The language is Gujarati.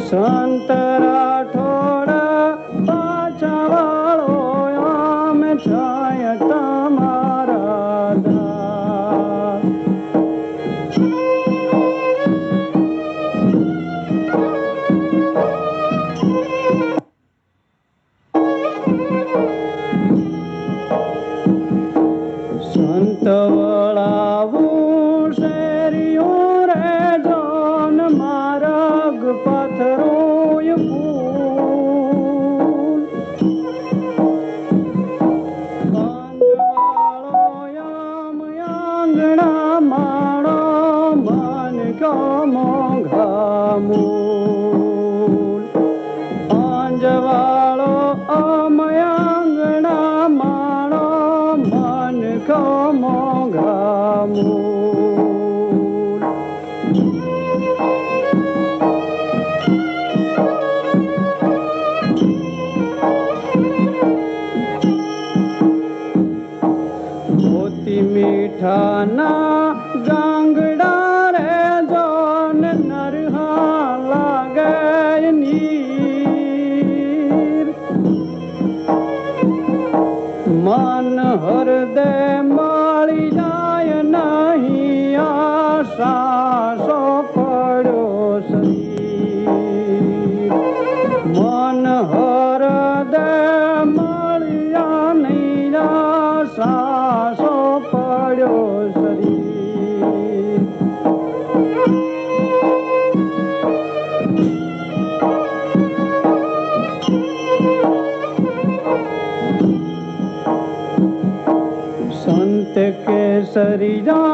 સંત રાઠોડ પાછા વાળો આમ છાય તમારા દાસ. સંત વળાવું શેરીઓ રે જોન માર્ગ પથરોય ફૂલ. પાંજવાળો યામ આંગણા માણો મન કો મોંઘા મૂલ. પાંજવાળો આમ આંગણા માણો મન કો મોંઘા મૂલ. મોતી મીઠાના ગાંગડા રે જોન નરહા લાગે નીર. મન હૃદય મળી જાય નહીં આશા પડ્યો શરીર. મન હૃદય મળ્યા નહીં આશા પડ્યો શરીર. સંત કેસરિયા